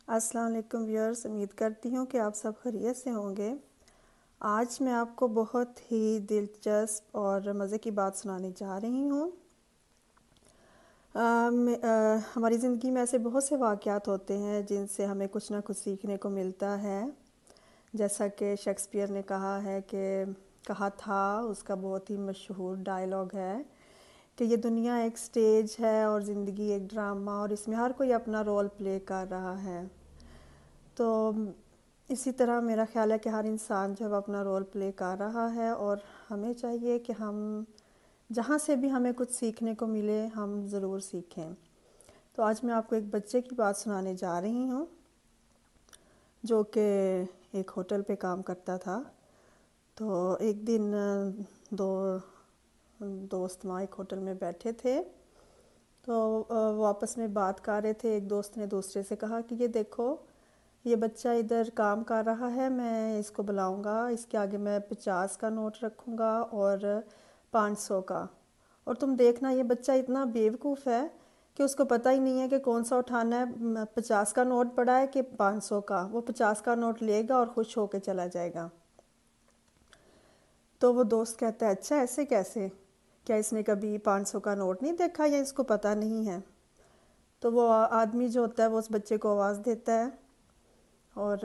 अस्सलाम वालेकुम व्यूअर्स, उम्मीद करती हूँ कि आप सब खैरियत से होंगे। आज मैं आपको बहुत ही दिलचस्प और मज़े की बात सुनाने जा रही हूँ। हमारी ज़िंदगी में ऐसे बहुत से वाक़यात होते हैं जिनसे हमें कुछ ना कुछ सीखने को मिलता है। जैसा कि शेक्सपियर ने कहा था, उसका बहुत ही मशहूर डायलॉग है कि ये दुनिया एक स्टेज है और ज़िंदगी एक ड्रामा, और इसमें हर कोई अपना रोल प्ले कर रहा है। तो इसी तरह मेरा ख़्याल है कि हर इंसान जब अपना रोल प्ले कर रहा है, और हमें चाहिए कि हम जहाँ से भी हमें कुछ सीखने को मिले हम ज़रूर सीखें। तो आज मैं आपको एक बच्चे की बात सुनाने जा रही हूँ जो कि एक होटल पे काम करता था। तो एक दिन दो दोस्त वहाँ एक होटल में बैठे थे। तो वो आपस में बात कर रहे थे। एक दोस्त ने दूसरे से कहा कि ये देखो, ये बच्चा इधर काम कर रहा है, मैं इसको बुलाऊंगा, इसके आगे मैं 50 का नोट रखूंगा और 500 का। और तुम देखना, ये बच्चा इतना बेवकूफ़ है कि उसको पता ही नहीं है कि कौन सा उठाना है, 50 का नोट पड़ा है कि 500 का। वो 50 का नोट लेगा और खुश होकर चला जाएगा। तो वो दोस्त कहता है, अच्छा ऐसे कैसे, क्या इसने कभी 500 का नोट नहीं देखा या इसको पता नहीं है? तो वो आदमी जो होता है वो उस बच्चे को आवाज़ देता है और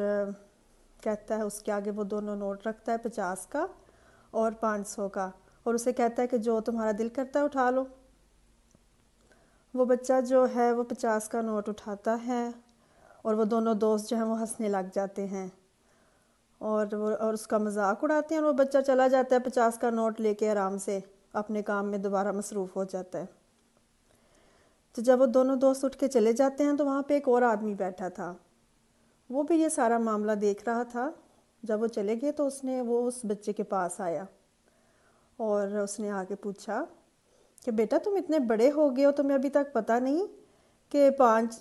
कहता है, उसके आगे वो दोनों नोट रखता है, 50 का और 500 का, और उसे कहता है कि जो तुम्हारा दिल करता है उठा लो। वो बच्चा जो है वो 50 का नोट उठाता है और वो दोनों दोस्त जो हैं वो हंसने लग जाते हैं और उसका मजाक उड़ाते हैं, और वो बच्चा चला जाता है 50 का नोट लेके, आराम से अपने काम में दोबारा मसरूफ़ हो जाता है। तो जब वो दोनों दोस्त उठ के चले जाते हैं तो वहाँ पे एक और आदमी बैठा था। वो भी ये सारा मामला देख रहा था। जब वो चले गए तो वो उस बच्चे के पास आया और उसने आके पूछा कि बेटा, तुम इतने बड़े हो गए हो, तुम्हें अभी तक पता नहीं कि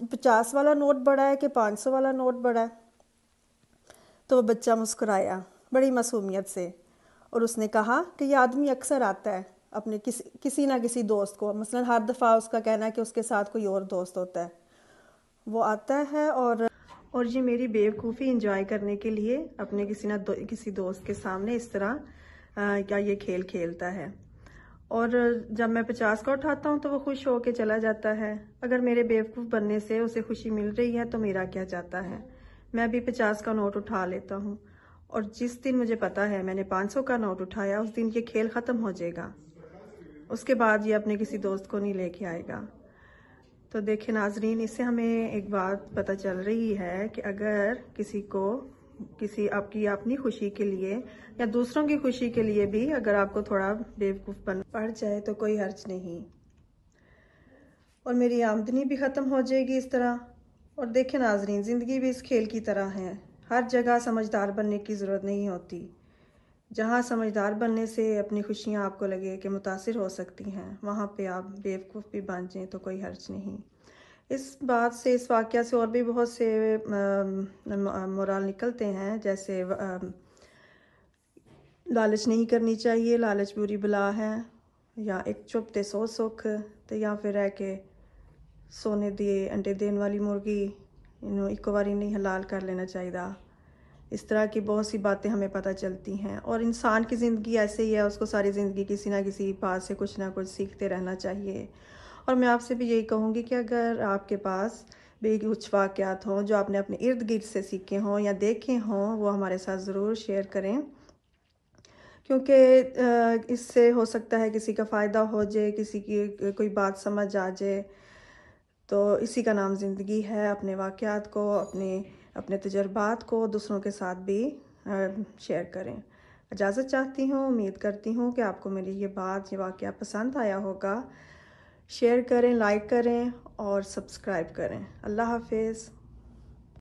50 वाला नोट बड़ा है कि 500 वाला नोट बड़ा है? तो वो बच्चा मुस्कुराया बड़ी मासूमियत से और उसने कहा कि ये आदमी अक्सर आता है अपने किसी ना किसी दोस्त को, मसलन हर दफ़ा उसका कहना है कि उसके साथ कोई और दोस्त होता है, वो आता है और ये मेरी बेवकूफ़ी इंजॉय करने के लिए अपने किसी दोस्त के सामने इस तरह क्या ये खेल खेलता है। और जब मैं 50 का उठाता हूँ तो वो खुश होके चला जाता है। अगर मेरे बेवकूफ़ बनने से उसे खुशी मिल रही है तो मेरा क्या जाता है, मैं भी 50 का नोट उठा लेता हूँ। और जिस दिन मुझे पता है मैंने 500 का नोट उठाया, उस दिन ये खेल ख़त्म हो जाएगा। उसके बाद ये अपने किसी दोस्त को नहीं लेके आएगा। तो देखिए नाजरीन, इससे हमें एक बात पता चल रही है कि अगर किसी आपकी अपनी खुशी के लिए या दूसरों की खुशी के लिए भी अगर आपको थोड़ा बेवकूफ़ बन पड़ जाए तो कोई हर्ज नहीं, और मेरी आमदनी भी ख़त्म हो जाएगी इस तरह। और देखें नाजरीन, ज़िंदगी भी इस खेल की तरह है। हर जगह समझदार बनने की ज़रूरत नहीं होती। जहाँ समझदार बनने से अपनी खुशियाँ आपको लगे कि मुतासिर हो सकती हैं, वहाँ पे आप बेवकूफ़ भी बन जाएं तो कोई हर्ज नहीं। इस वाक़या से और भी बहुत से मोरल निकलते हैं, जैसे लालच नहीं करनी चाहिए, लालच बुरी बला है, या एक चुप ते सौ सुख, तो या फिर है कि सोने दिए अंडे देने वाली मुर्गी इन्हों एक बारी नहीं हलाल कर लेना चाहिए। इस तरह की बहुत सी बातें हमें पता चलती हैं। और इंसान की ज़िंदगी ऐसे ही है, उसको सारी ज़िंदगी किसी ना किसी बात से कुछ ना कुछ सीखते रहना चाहिए। और मैं आपसे भी यही कहूँगी कि अगर आपके पास भी कुछ वाक़यात हों जो आपने अपने इर्द गिर्द से सीखे हों या देखे हों, वो हमारे साथ ज़रूर शेयर करें, क्योंकि इससे हो सकता है किसी का फ़ायदा हो जाए, किसी की कोई बात समझ आ जाए। तो इसी का नाम ज़िंदगी है। अपने वाक़यात को, अपने तजुर्बात को दूसरों के साथ भी शेयर करें। इजाज़त चाहती हूँ। उम्मीद करती हूँ कि आपको मेरी ये वाक़या पसंद आया होगा। शेयर करें, लाइक करें और सब्सक्राइब करें। अल्लाह हाफ़िज़।